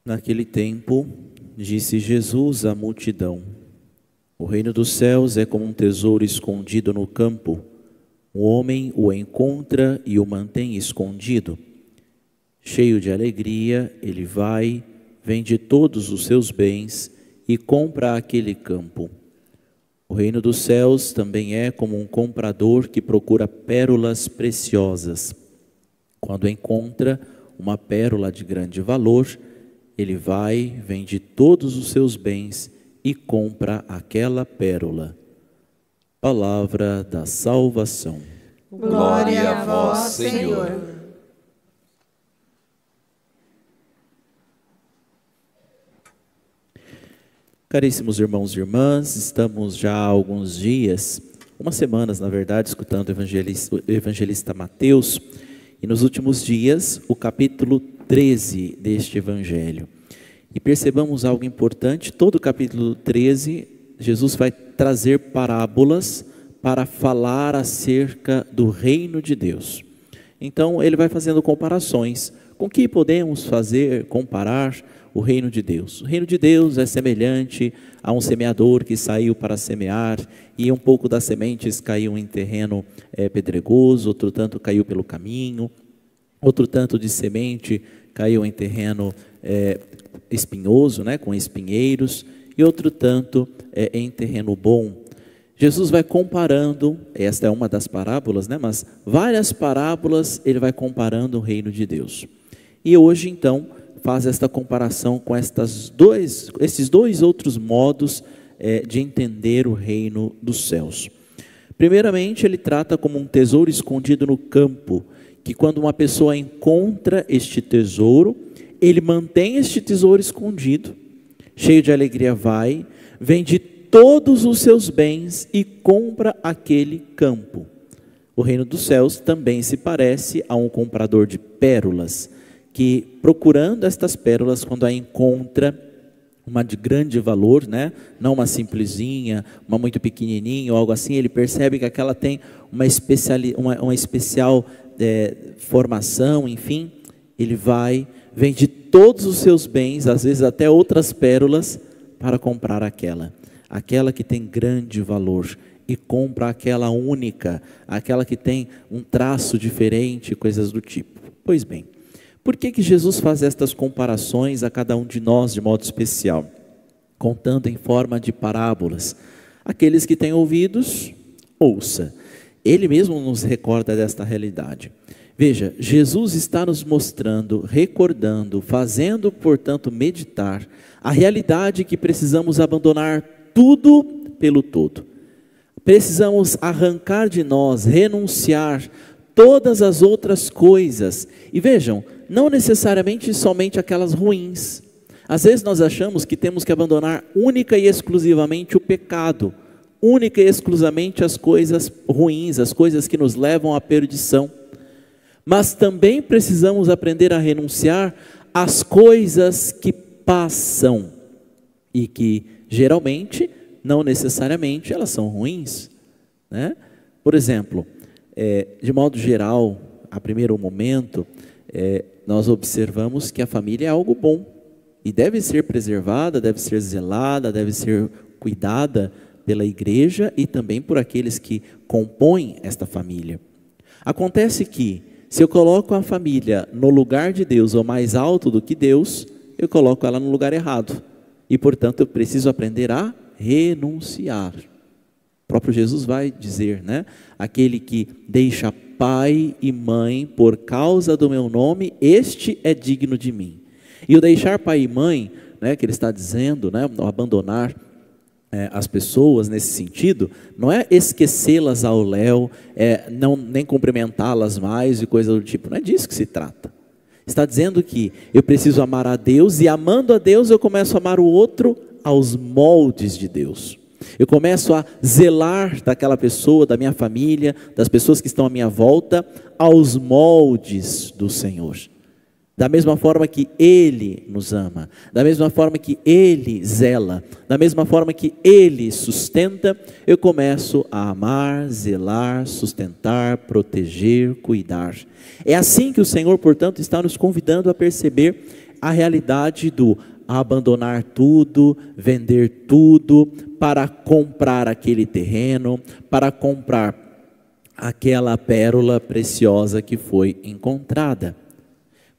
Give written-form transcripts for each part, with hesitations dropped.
Naquele tempo, disse Jesus à multidão: o reino dos céus é como um tesouro escondido no campo. O homem o encontra e o mantém escondido. Cheio de alegria, ele vai, vende todos os seus bens e compra aquele campo. O reino dos céus também é como um comprador que procura pérolas preciosas. Quando encontra uma pérola de grande valor, ele vai, vende todos os seus bens e compra aquela pérola. Palavra da salvação. Glória a vós, Senhor. Caríssimos irmãos e irmãs, estamos já há alguns dias, umas semanas na verdade, escutando o evangelista Mateus, e nos últimos dias o capítulo 13 deste evangelho. E percebamos algo importante: todo o capítulo 13, Jesus vai trazer parábolas para falar acerca do reino de Deus. Então ele vai fazendo comparações. Com que podemos comparar o reino de Deus? O reino de Deus é semelhante a um semeador que saiu para semear, e um pouco das sementes caiu em terreno pedregoso, outro tanto caiu pelo caminho, outro tanto de semente caiu em terreno espinhoso, com espinheiros, e outro tanto em terreno bom. Jesus vai comparando, esta é uma das parábolas, mas várias parábolas ele vai comparando o reino de Deus. E hoje então faz esta comparação com esses dois outros modos de entender o reino dos céus. Primeiramente, ele trata como um tesouro escondido no campo, que quando uma pessoa encontra este tesouro, ele mantém este tesouro escondido, cheio de alegria vai, vende todos os seus bens e compra aquele campo. O reino dos céus também se parece a um comprador de pérolas, que procurando estas pérolas, quando a encontra, uma de grande valor, não uma simplesinha, uma muito pequenininha ou algo assim, ele percebe que aquela tem uma especial formação, enfim, ele vai, vende todos os seus bens, às vezes até outras pérolas, para comprar aquela que tem grande valor, e compra aquela única, aquela que tem um traço diferente, coisas do tipo. Pois bem, por que Jesus faz estas comparações a cada um de nós de modo especial? Contando em forma de parábolas. Aqueles que têm ouvidos, ouça. Ele mesmo nos recorda desta realidade. Veja, Jesus está nos mostrando, recordando, fazendo, portanto, meditar a realidade que precisamos abandonar tudo pelo todo. Precisamos arrancar de nós, renunciar todas as outras coisas. E vejam, não necessariamente somente aquelas ruins. Às vezes nós achamos que temos que abandonar única e exclusivamente o pecado, única e exclusivamente as coisas ruins, as coisas que nos levam à perdição. Mas também precisamos aprender a renunciar às coisas que passam e que geralmente, não necessariamente, elas são ruins, Por exemplo, de modo geral, a primeiro momento, nós observamos que a família é algo bom e deve ser preservada, deve ser zelada, deve ser cuidada pela igreja e também por aqueles que compõem esta família. Acontece que, se eu coloco a família no lugar de Deus ou mais alto do que Deus, eu coloco ela no lugar errado. E, portanto, eu preciso aprender a renunciar. O próprio Jesus vai dizer, aquele que deixa pai e mãe por causa do meu nome, este é digno de mim. E o deixar pai e mãe, que ele está dizendo, o abandonar as pessoas nesse sentido, não é esquecê-las ao léu, nem cumprimentá-las mais e coisa do tipo, não é disso que se trata. Está dizendo que eu preciso amar a Deus, e amando a Deus eu começo a amar o outro aos moldes de Deus. Eu começo a zelar daquela pessoa, da minha família, das pessoas que estão à minha volta, aos moldes do Senhor. Da mesma forma que Ele nos ama, da mesma forma que Ele zela, da mesma forma que Ele sustenta, eu começo a amar, zelar, sustentar, proteger, cuidar. É assim que o Senhor, portanto, está nos convidando a perceber a realidade do abandonar tudo, vender tudo, para comprar aquele terreno, para comprar aquela pérola preciosa que foi encontrada.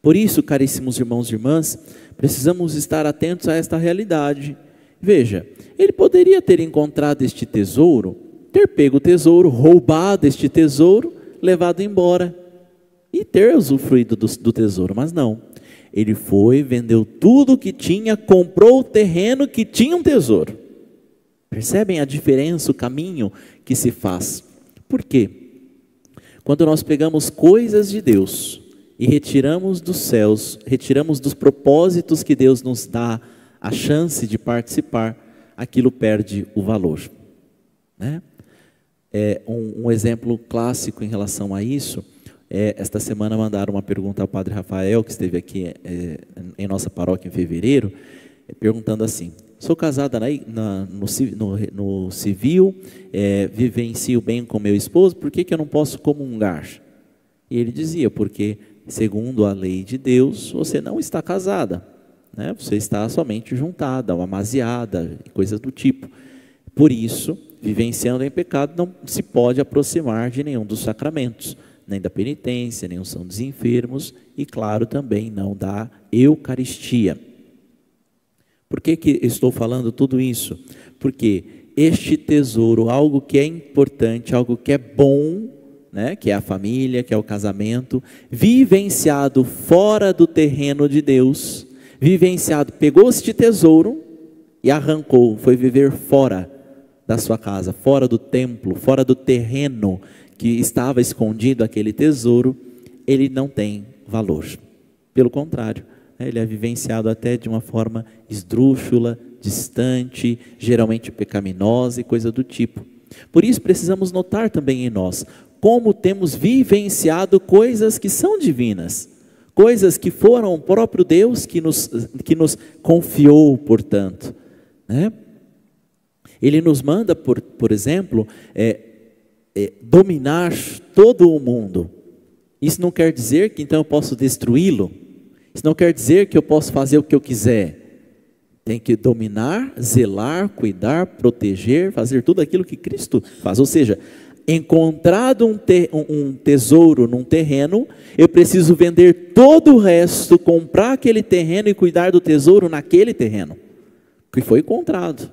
Por isso, caríssimos irmãos e irmãs, precisamos estar atentos a esta realidade. Veja, ele poderia ter encontrado este tesouro, ter pego o tesouro, roubado este tesouro, levado embora e ter usufruído do tesouro, mas não. Ele foi, vendeu tudo o que tinha, comprou o terreno que tinha um tesouro. Percebem a diferença, o caminho que se faz? Por quê? Quando nós pegamos coisas de Deus e retiramos dos céus, retiramos dos propósitos que Deus nos dá a chance de participar, aquilo perde o valor, né? Um exemplo clássico em relação a isso, esta semana mandaram uma pergunta ao Padre Rafael, que esteve aqui em nossa paróquia em fevereiro, perguntando assim: sou casada no civil, vivencio bem com meu esposo, por que eu não posso comungar? E ele dizia, porque segundo a lei de Deus, você não está casada, né? Você está somente juntada, ou amaziada, coisas do tipo. Por isso, vivenciando em pecado, não se pode aproximar de nenhum dos sacramentos, nem da penitência, nem unção dos enfermos, e claro também não da Eucaristia. Por que estou falando tudo isso? Porque este tesouro, algo que é importante, algo que é bom, né, que é a família, que é o casamento, vivenciado fora do terreno de Deus, vivenciado, pegou este tesouro e arrancou, foi viver fora da sua casa, fora do templo, fora do terreno que estava escondido aquele tesouro, ele não tem valor. Pelo contrário, ele é vivenciado até de uma forma esdrúxula, distante, geralmente pecaminosa e coisa do tipo. Por isso precisamos notar também em nós como temos vivenciado coisas que são divinas, coisas que foram o próprio Deus que nos confiou, portanto, né? Ele nos manda, por exemplo, dominar todo o mundo. Isso não quer dizer que então eu posso destruí-lo. Isso não quer dizer que eu posso fazer o que eu quiser. Tem que dominar, zelar, cuidar, proteger, fazer tudo aquilo que Cristo faz. Ou seja, encontrado um tesouro num terreno, eu preciso vender todo o resto, comprar aquele terreno e cuidar do tesouro naquele terreno que foi encontrado,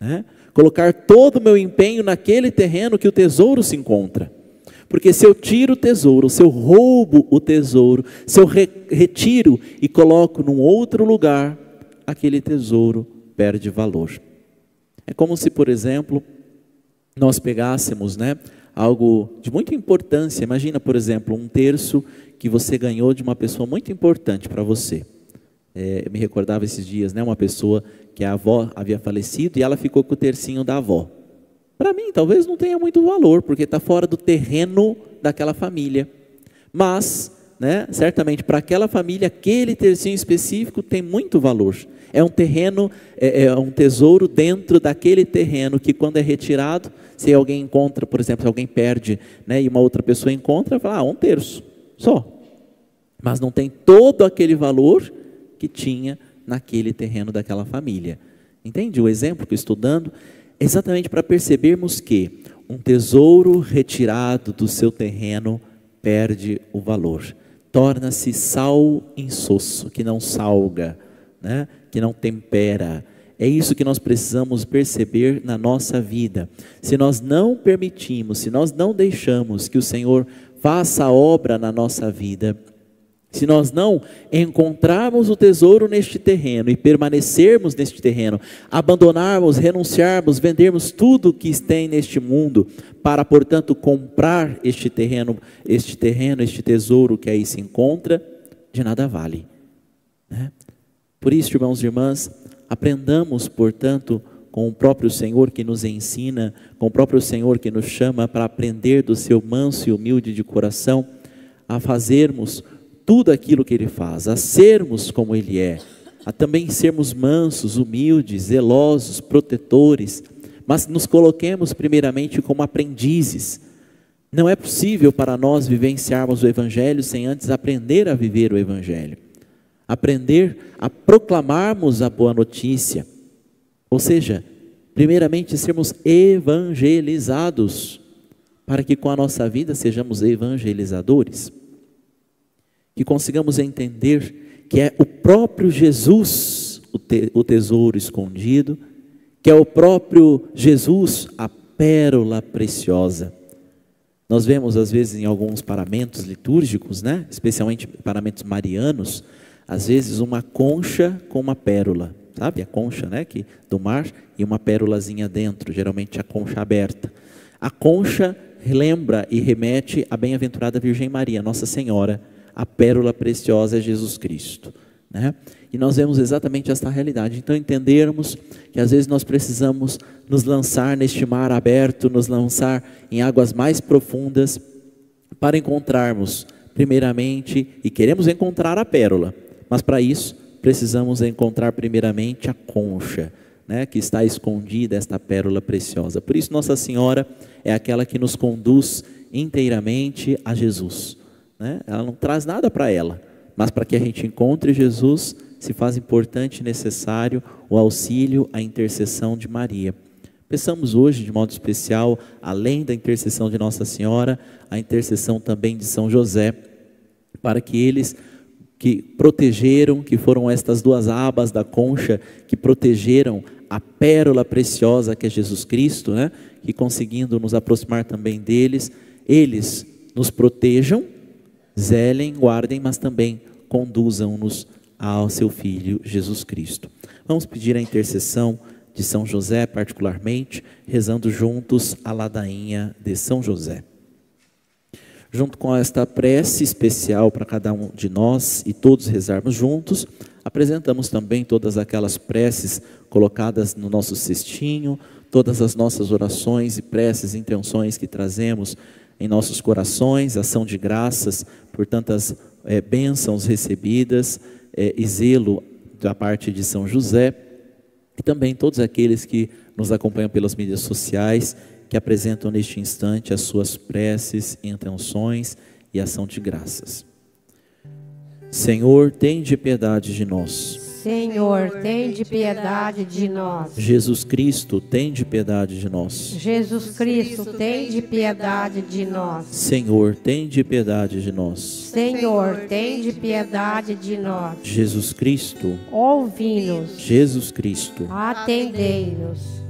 né? Colocar todo o meu empenho naquele terreno que o tesouro se encontra. Porque se eu tiro o tesouro, se eu roubo o tesouro, se eu retiro e coloco num outro lugar, aquele tesouro perde valor. É como se, por exemplo, nós pegássemos, né, algo de muita importância. Imagina, por exemplo, um terço que você ganhou de uma pessoa muito importante para você. Eu me recordava esses dias, né, uma pessoa que a avó havia falecido e ela ficou com o tercinho da avó. Para mim, talvez não tenha muito valor, porque está fora do terreno daquela família. Mas, né, certamente para aquela família, aquele tercinho específico tem muito valor. É um terreno, é um tesouro dentro daquele terreno que quando é retirado, se alguém encontra, por exemplo, se alguém perde, né, e uma outra pessoa encontra, fala, um terço só. Mas não tem todo aquele valor que tinha naquele terreno daquela família. Entende o exemplo que eu estou dando? Exatamente para percebermos que um tesouro retirado do seu terreno perde o valor. Torna-se sal insosso, que não salga, né? Que não tempera. É isso que nós precisamos perceber na nossa vida. Se nós não permitimos, se nós não deixamos que o Senhor faça a obra na nossa vida, se nós não encontrarmos o tesouro neste terreno e permanecermos neste terreno, abandonarmos, renunciarmos, vendermos tudo que tem neste mundo para, portanto, comprar este tesouro que aí se encontra, de nada vale, né? Por isso, irmãos e irmãs, aprendamos, portanto, com o próprio Senhor que nos ensina, com o próprio Senhor que nos chama para aprender do seu manso e humilde de coração, a fazermos tudo aquilo que Ele faz, a sermos como Ele é, a também sermos mansos, humildes, zelosos, protetores, mas nos coloquemos primeiramente como aprendizes. Não é possível para nós vivenciarmos o Evangelho sem antes aprender a viver o Evangelho. aprender a proclamarmos a boa notícia, ou seja, primeiramente sermos evangelizados, para que com a nossa vida sejamos evangelizadores, que consigamos entender que é o próprio Jesus o tesouro escondido, que é o próprio Jesus a pérola preciosa. Nós vemos às vezes em alguns paramentos litúrgicos, né? Especialmente paramentos marianos, às vezes uma concha com uma pérola, sabe? A concha, né? Do mar e uma pérolazinha dentro, geralmente a concha aberta. A concha lembra e remete à bem-aventurada Virgem Maria, Nossa Senhora, a pérola preciosa é Jesus Cristo, né? E nós vemos exatamente esta realidade. Então entendermos que às vezes nós precisamos nos lançar neste mar aberto, nos lançar em águas mais profundas, para encontrarmos primeiramente, e queremos encontrar a pérola, mas para isso precisamos encontrar primeiramente a concha, né, que está escondida, esta pérola preciosa. Por isso Nossa Senhora é aquela que nos conduz inteiramente a Jesus, né? Ela não traz nada para ela, mas para que a gente encontre Jesus, se faz importante e necessário o auxílio, a intercessão de Maria. Peçamos hoje, de modo especial, além da intercessão de Nossa Senhora, a intercessão também de São José, para que eles que protegeram, que foram estas duas abas da concha, que protegeram a pérola preciosa que é Jesus Cristo, né? Que conseguindo nos aproximar também deles, eles nos protejam, zelem, guardem, mas também conduzam-nos ao seu Filho Jesus Cristo. Vamos pedir a intercessão de São José particularmente, rezando juntos a ladainha de São José. Junto com esta prece especial para cada um de nós e todos rezarmos juntos, apresentamos também todas aquelas preces colocadas no nosso cestinho, todas as nossas orações e preces, intenções que trazemos em nossos corações, ação de graças por tantas bênçãos recebidas, e zelo da parte de São José, e também todos aqueles que nos acompanham pelas mídias sociais, que apresentam neste instante as suas preces, intenções e ação de graças. Senhor, tende piedade de nós. Senhor, tende piedade de nós. Jesus Cristo, tende piedade de nós. Jesus Cristo, tende piedade de nós. Senhor, tende piedade de nós. Senhor, tende piedade de nós. Jesus Cristo, ouvi-nos. Jesus Cristo, atendei-nos.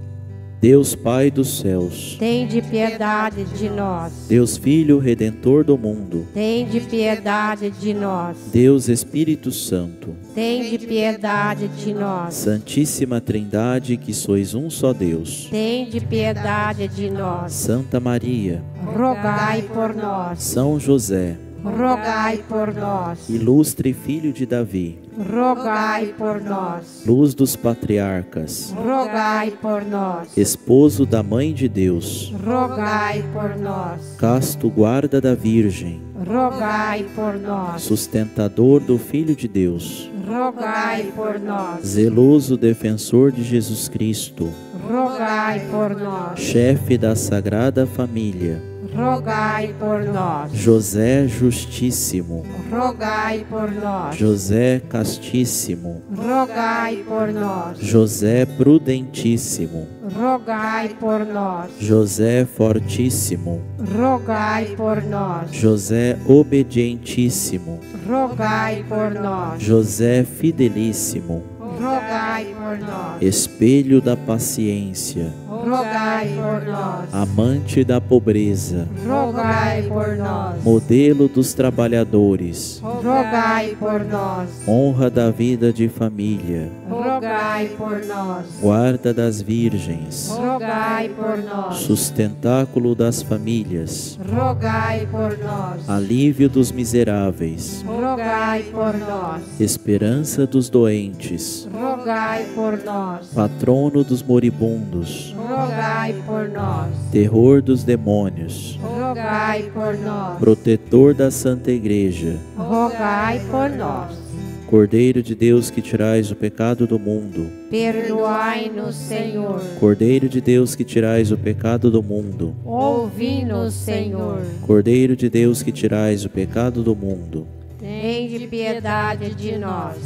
Deus Pai dos céus, tende piedade de nós. Deus Filho Redentor do mundo, tende piedade de nós. Deus Espírito Santo, tende piedade de nós. Santíssima Trindade, que sois um só Deus, tende piedade de nós. Santa Maria, rogai por nós. São José, rogai por nós. Ilustre Filho de Davi, rogai por nós. Luz dos patriarcas, rogai por nós. Esposo da Mãe de Deus, rogai por nós. Casto guarda da Virgem, rogai por nós. Sustentador do Filho de Deus, rogai por nós. Zeloso defensor de Jesus Cristo, rogai por nós. Chefe da Sagrada Família, rogai por nós. José Justíssimo, rogai por nós. José Castíssimo, rogai por nós. José Prudentíssimo, rogai por nós. José Fortíssimo, rogai por nós. José Obedientíssimo, rogai por nós. José Fidelíssimo, rogai por nós. Espelho da paciência, rogai por nós. Amante da pobreza, rogai por nós. Modelo dos trabalhadores, rogai por nós. Honra da vida de família, rogai por nós. Guarda das virgens, rogai por nós. Sustentáculo das famílias, rogai por nós. Alívio dos miseráveis, rogai por nós. Esperança dos doentes, rogai por nós. Patrono dos moribundos, rogai por nós. Terror dos demônios, rogai por nós. Protetor da Santa Igreja, rogai por nós. Cordeiro de Deus que tirais o pecado do mundo, perdoai-nos, Senhor. Cordeiro de Deus que tirais o pecado do mundo, ouvi-nos, Senhor. Cordeiro de Deus que tirais o pecado do mundo, tende tende piedade de nós.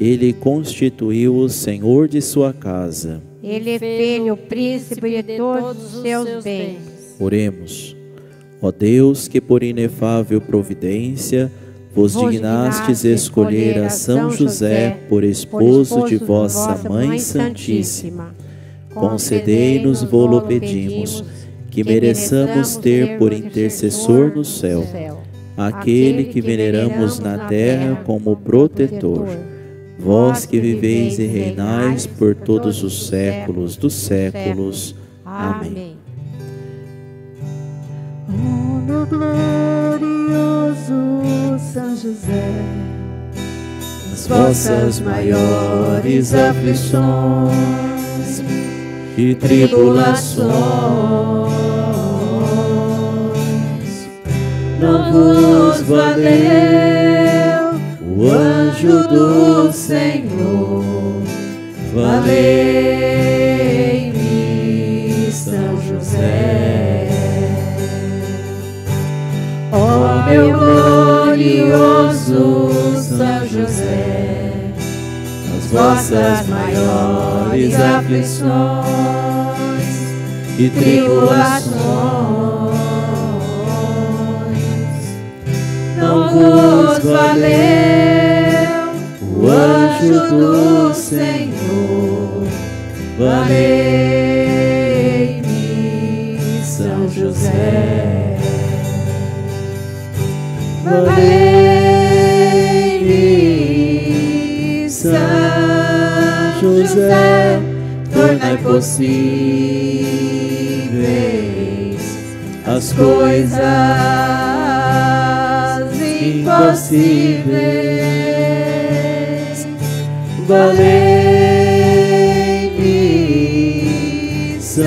Ele constituiu-o senhor de sua casa. Ele fez-o príncipe de todos os seus bens. Oremos. Ó Deus, que por inefável providência vos dignastes escolher a São José por esposo de vossa Mãe Santíssima, concedei-nos, vô-lo pedimos, que mereçamos ter por intercessor no céu aquele que veneramos na terra como protetor. Vós que viveis e reinais por todos os séculos dos séculos. Amém. Oh, meu glorioso São José, As vossas maiores aflições e tribulações não vos valeu o anjo do Senhor. Valei-me, São José. Ó meu glorioso São José, as vossas maiores aflições e tribulações não vos valeu o anjo do Senhor. Valei-me, São José. Valei-me, São José, tornai possíveis as coisas impossíveis. Valei-me, São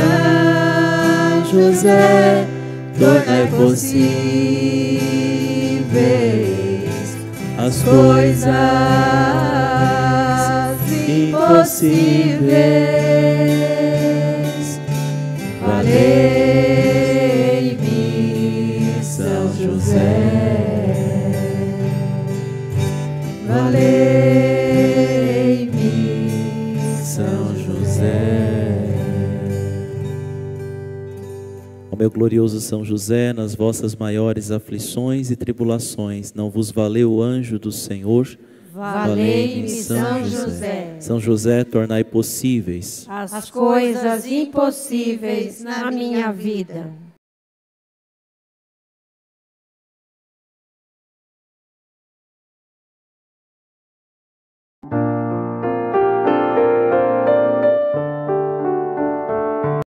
José, tornai possíveis as coisas impossíveis. Valei-me, São José. Valei-me, São José. Ó meu glorioso São José, nas vossas maiores aflições e tribulações, não vos valeu o anjo do Senhor? Valei-me, São José. São José, tornai possíveis As coisas impossíveis na minha vida.